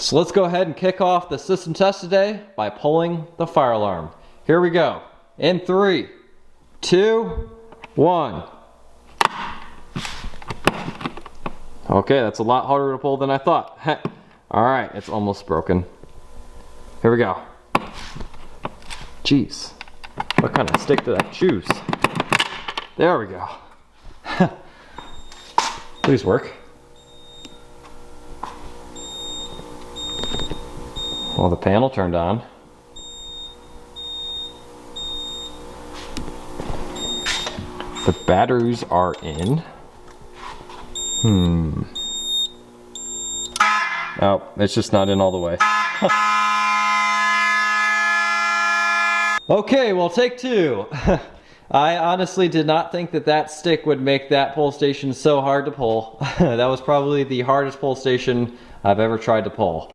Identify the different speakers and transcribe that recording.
Speaker 1: So let's go ahead and kick off the system test today by pulling the fire alarm. Here we go. In 3, 2, 1. Okay, that's a lot harder to pull than I thought. Alright, it's almost broken. Here we go. Jeez. What kind of stick did I choose? There we go. Please work. Well, the panel turned on. The batteries are in. Oh, it's just not in all the way. Okay, well, take 2. I honestly did not think that that stick would make that pull station so hard to pull. That was probably the hardest pull station I've ever tried to pull.